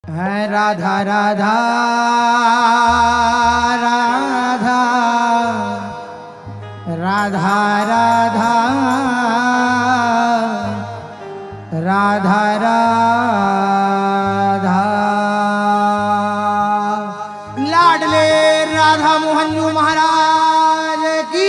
राधा राधा राधा राधा राधा राधा राधा लाडले राधा मोहन महाराज की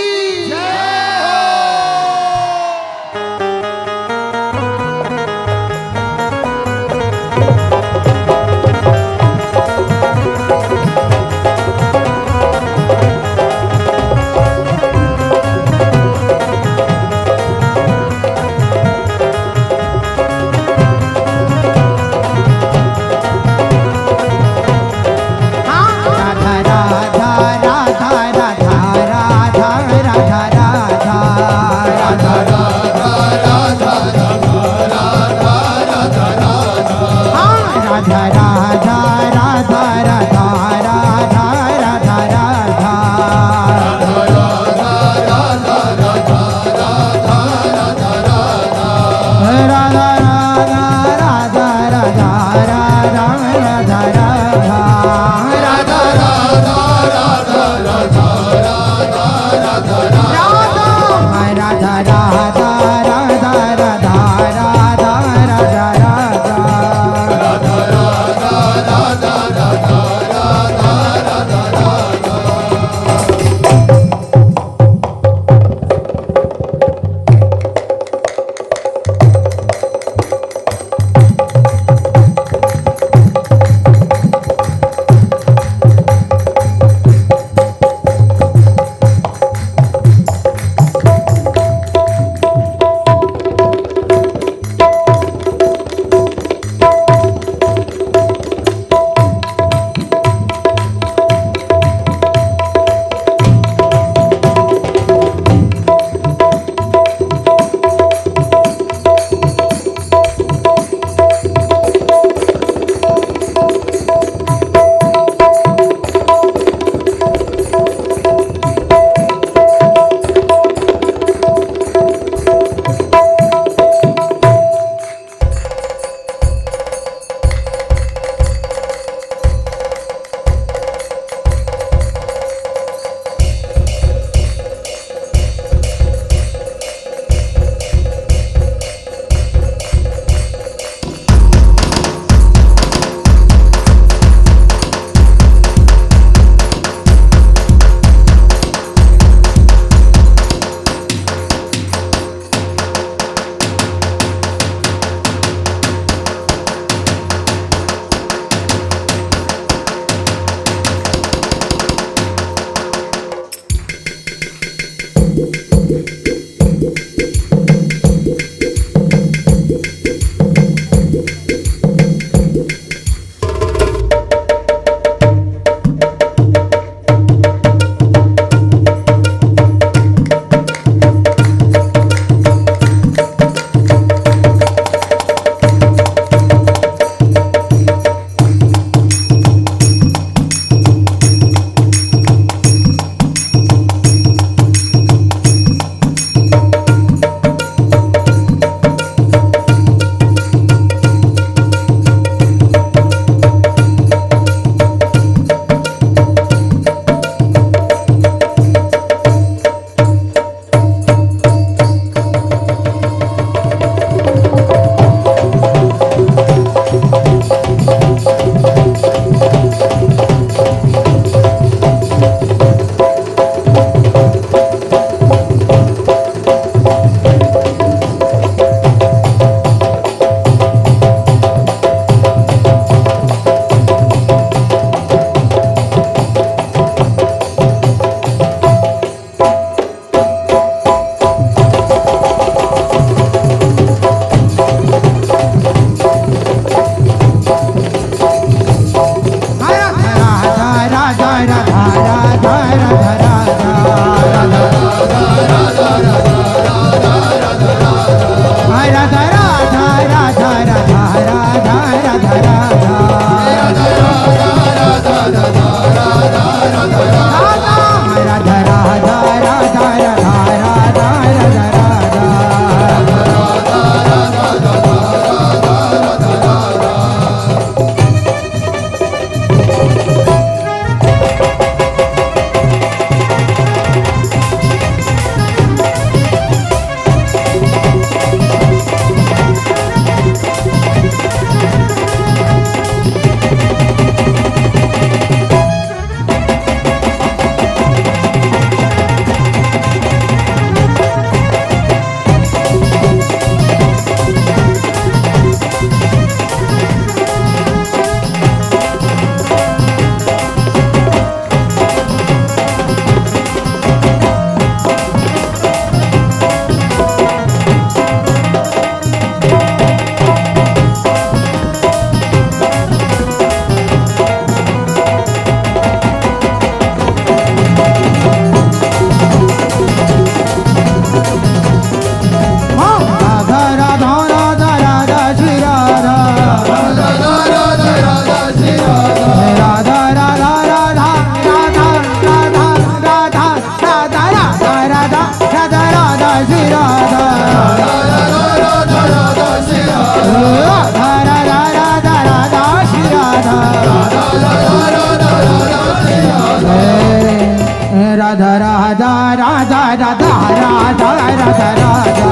राधा राधा राधा राधा राधा राधा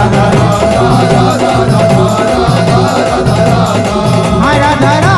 राधा राधा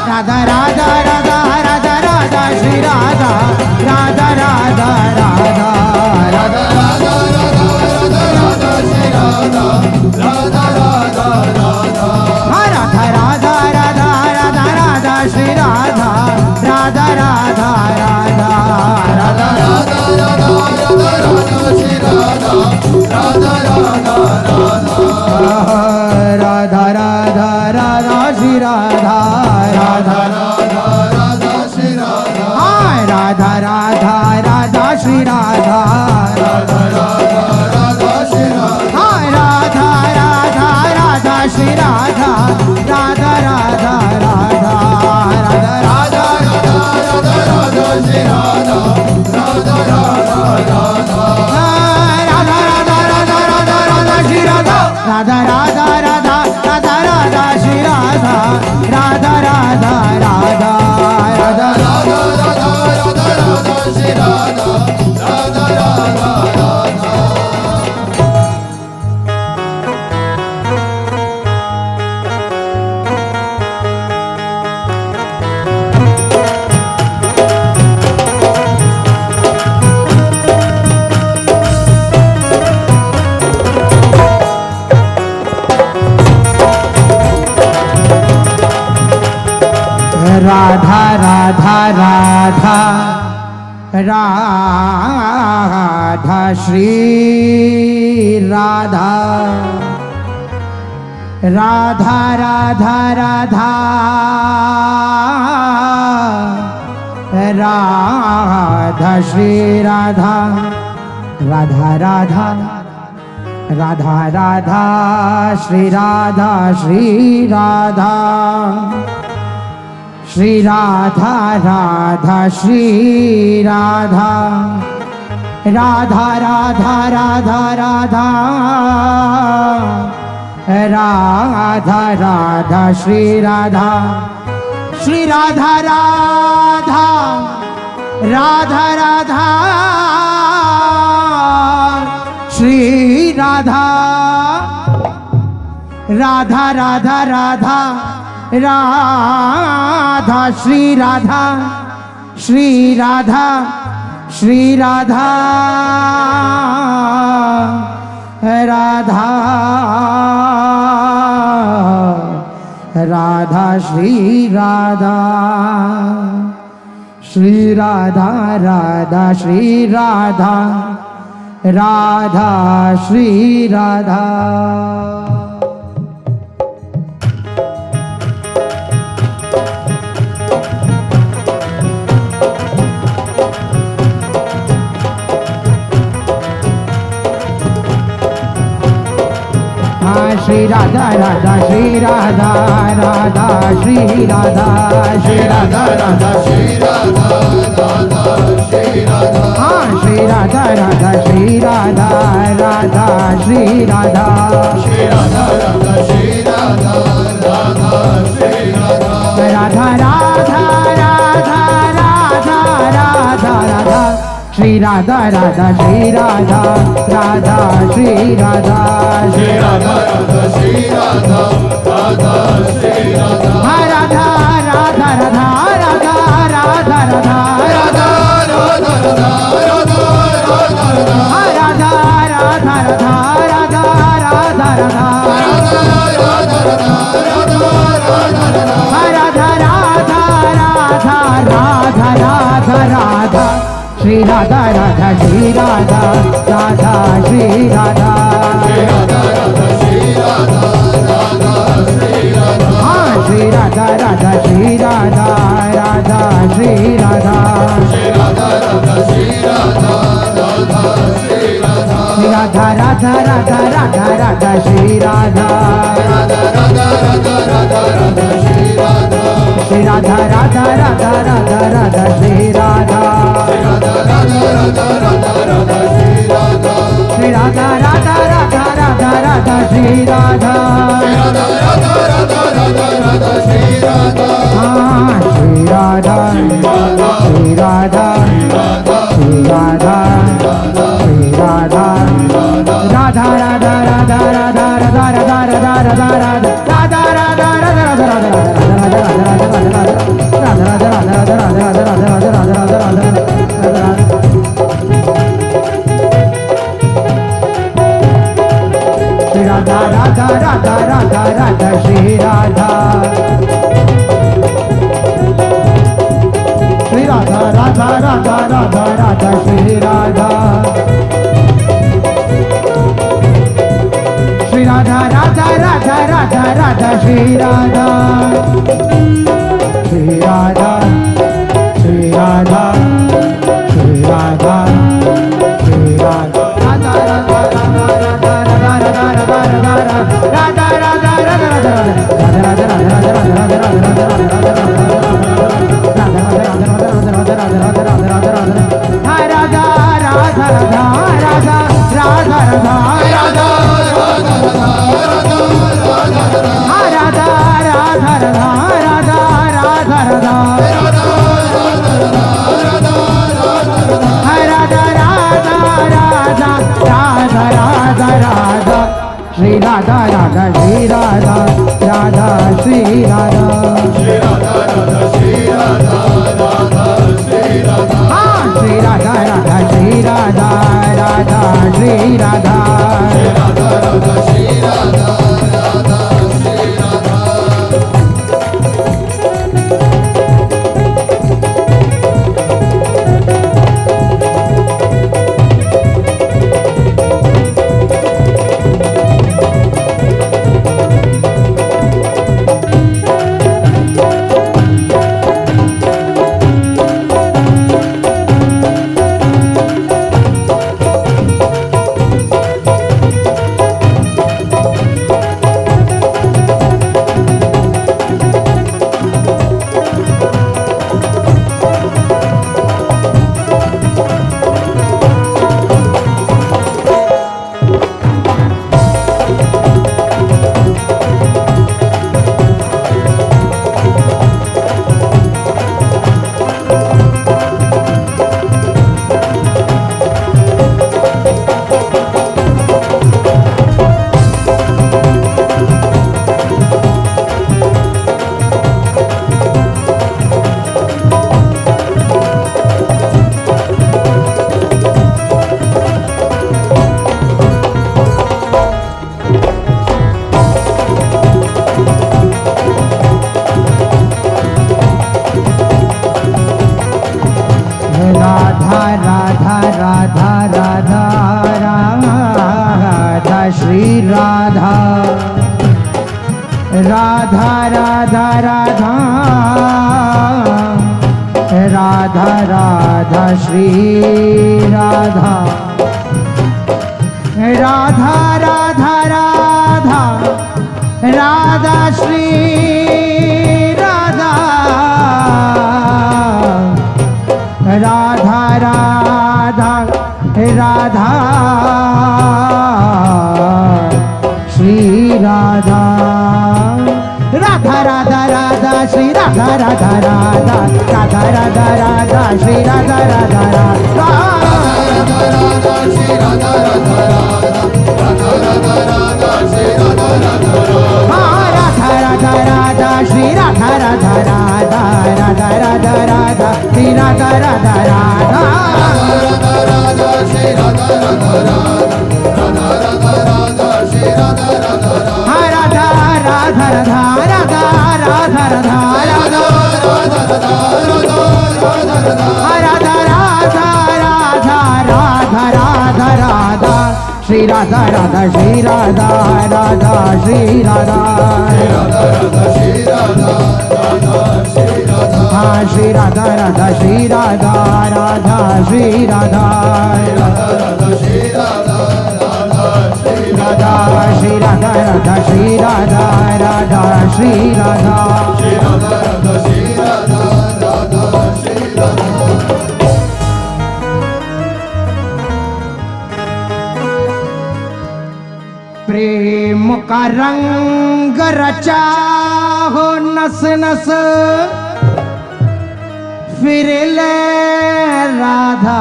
राधा राधा राधा राधा श्री राधा राधा राधा राधा राधा श्री राधा राधा राधा राधा राधा श्री राधा श्री राधा श्री राधा राधा श्री राधा राधा राधा राधा राधा राधा राधा श्री राधा श्री राधा राधा राधा राधा श्री राधा राधा राधा राधा राधा श्री राधा श्री राधा राधा राधा श्री राधा श्री राधा राधा श्री राधा राधा श्री राधा। श्री राधा राधा श्री राधा राधा श्री राधा श्री राधा राधा श्री राधा राधा श्री राधा। हाँ श्री राधा राधा श्री राधा राधा श्री राधा श्री राधा राधा श्री राधा राधा श्री राधा। राधा राधा राधा राधा राधा राधा श्री राधा राधा श्री राधा राधा श्री राधा श्री राधा राधा श्री राधा राधा श्री राधा। राधा राधा राधा राधा राधा राधा राधा राधा राधा राधा राधा राधा राधा राधा राधा राधा राधा राधा राधा श्री राधा राधा श्री राधा राधा श्री राधा श्री राधा राधा श्री राधा राधा श्री राधा। हाँ श्री राधा राधा श्री राधा राधा श्री राधा श्री राधा राधा श्री राधा राधा श्री राधा। श्री राधा राधा राधा राधा राधा श्री राधा राधा राधा राधा राधा राधा श्री राधा श्री राधा राधा राधा राधा राधा श्री राधा श्री राधा राधा राधा राधा श्री राधा श्री राधा राधा राधा राधा राधा श्री राधा श्री राधा राधा राधा राधा राधा श्री राधा। हाँ श्री राधा श्री राधा श्री राधा श्री राधा राधा राधा राधा राधा राधा राधा राधा राधा राधा राधा राधा राधा राधा राधा राधा श्री राधा श्री राधा राधा राधा राधा राधा राधा राधा राधा श्री राधा राधा राधा राधा राधा श्री राधा राधा राधा राधा श्री राधा राधा राधा राधा श्री राधा राधा राधा राधा राधा राधा श्री राधा राधा राधा राधा श्री राधा राधा राधा राधा राधा श्री राधा राधा राधा राधा राधा श्री राधा राधा राधा राधा राधा राधा श्री राधा राधा राधा राधा राधा श्री राधा राधा राधा राधा राधा श्री राधा राधा राधा राधा राधा राधा राधा राधा राधा राधा राधा राधा राधा श्री राधा राधा श्री राधा राधा श्री राधा हाँ श्री राधा राधा श्री राधा राधा श्री राधा राधा श्री राधा राधा श्री राधा राधा श्री राधा प्रेम का रंग रचा हो नस नस फिर ले राधा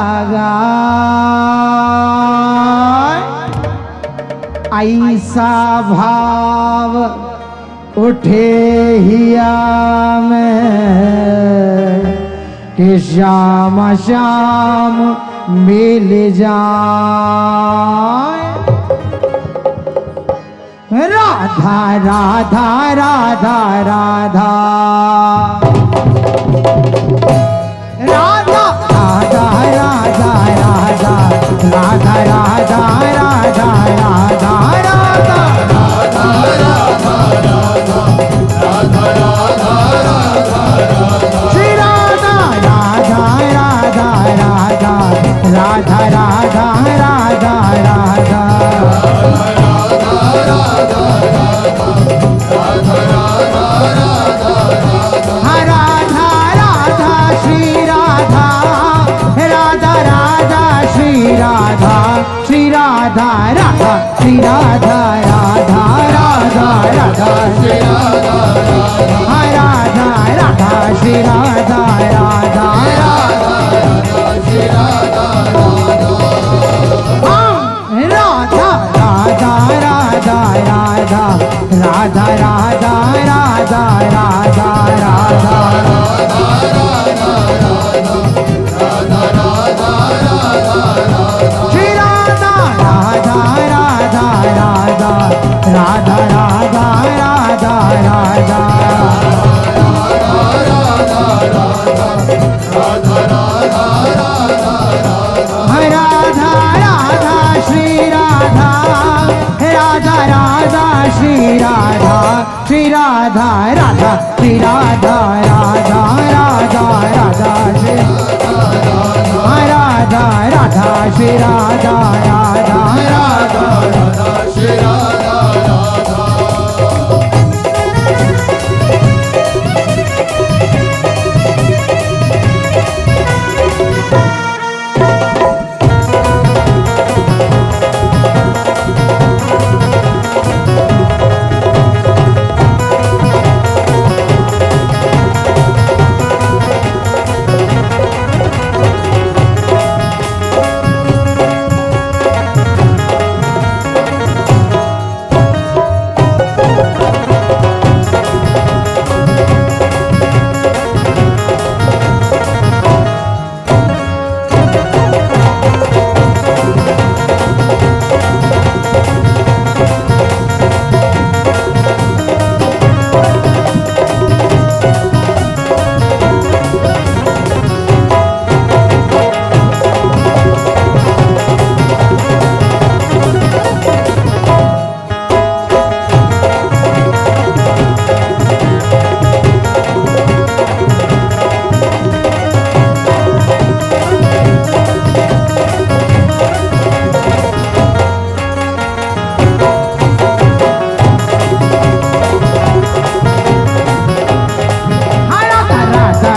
गाय ऐसा भाव उठे हिया में कि श्याम श्याम मिल जाए राधा राधा राधा राधा राधा राधा राधा राधा राधा राधा राधा राधा श्री राधा राधा राधा राधा राधा राधा राधा राधा राधा राधा श्री राधा राधा राधा श्री राधा श्री राधा राधा श्री राधा राधा राधा राधा श्री राधा राधा राधा श्री राधा राधा श्री राधा राधा राधा राधा राधा राधा राधा राधा राधा राधा श्री राधा राधा राधा राधा राधा राधा राधा राधा राधा राधा श्री राधा राधा राधा श्री राधा श्री राधा राधा श्री राधा राधा राधा राधा श्री राधा राधा श्री राधा राधा राधा श्री राधा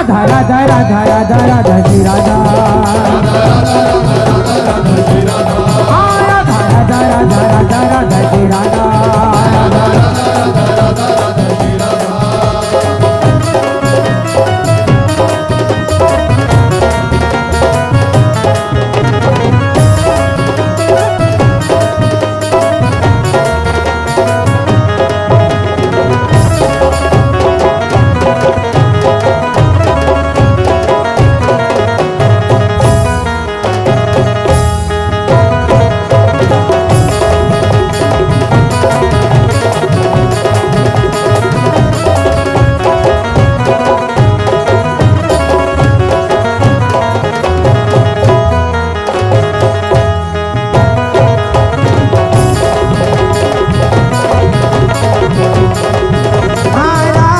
राधा राधा राधा राधा राधा श्री राधा राधा राधा राधा राधा राधा श्री राधा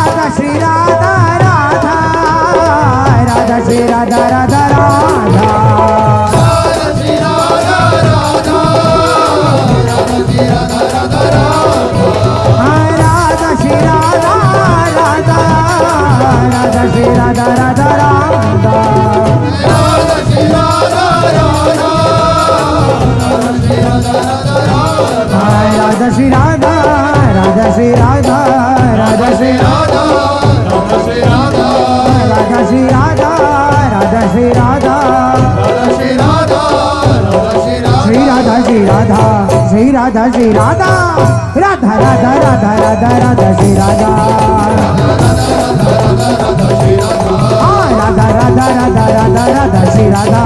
राधा श्री राधा राधा राधा राधा राधा राधा श्री राधा राधा राधा राधा राधा राधा श्री राधा राधा राधा राधा राधा राधा राधा श्री राधा राधा राधा राधा राधा राधा श्री राधा राधा श्री राधा राधा राधा श्री राधा राधा राधा राधा श्री राधा राधा राधा राधा श्री राधा राधा राधा श्री राधा राधा राधा राधा श्री राधा राधा राधा श्री राधा राधा श्री राधा राधा श्री राधा राधा श्री राधा राधा श्री राधा राधा श्री राधा श्री राधा श्री राधा श्री राधा श्री राधा राधा राधा राधा राधा राधा श्री राधा राधा राधा राधा राधा राधा श्री राधा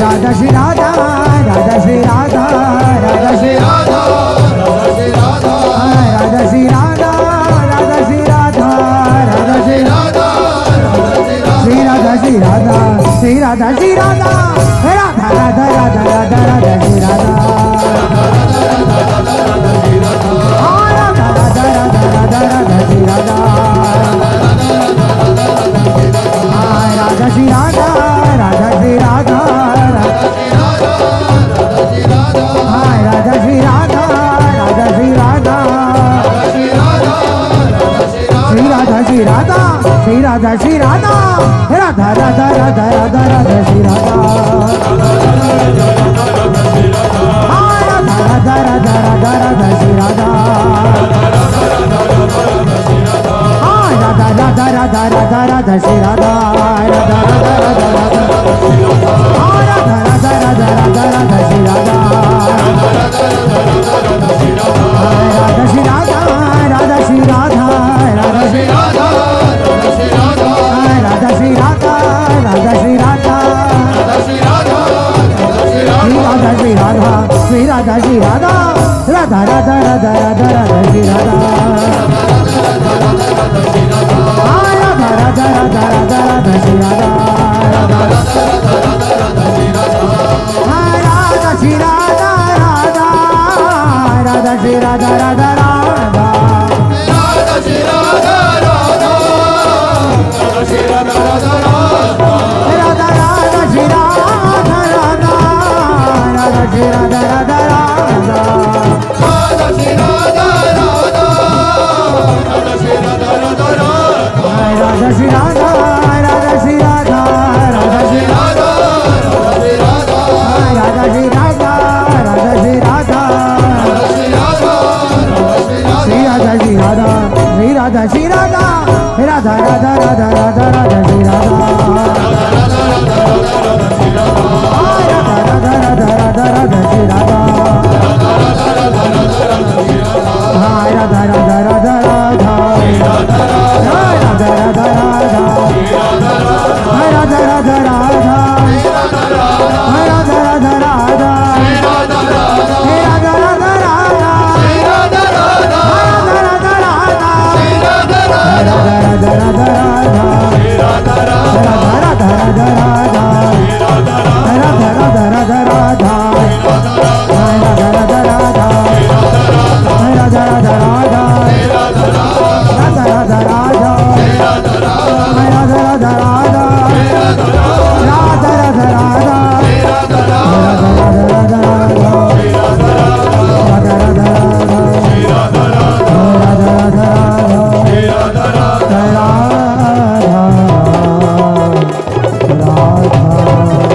राधा श्री राधा राधा श्री राधा राधा श्री राधा राधा श्री राधा श्री राधा श्री राधा श्री राधा श्री राधा राधा राधा राधा राधा राधा श्री राधा राधा राधा राधा राधा राधा श्री राधा राधा राधा राधा राधा राधा श्री राधा राधा राधा राधा राधा राधा राधा राधा राधा राधा श्री राधा राधा श्री राधा राधा श्री राधा राधा श्री राधा राधा श्री राधा राधा श्री राधा श्री राधा श्री राधा श्री राधा राधा राधा राधा राधा राधा श्री राधा राधा राधा राधा राधा राधा श्री राधा राधा श्री राधा राधा राधा श्री राधा राधा राधा राधा श्री राधा राधा राधा श्री राधा राधा राधा राधा श्री राधा राधा राधा श्री राधा राधा राधा राधा श्री राधा राधा राधा श्री राधा राधा राधा श्री राधा राधा श्री राधा राधा श्री राधा राधा श्री राधा राधा श्री राधा श्री राधा श्री राधा श्री राधा श्री राधा राधा राधा राधा राधा राधा श्री राधा राधा राधा राधा राधा राधा श्री राधा राधा राधा राधा राधा राधा राधा राधा राधा राधा राधा राधा राधा राधा राधा राधा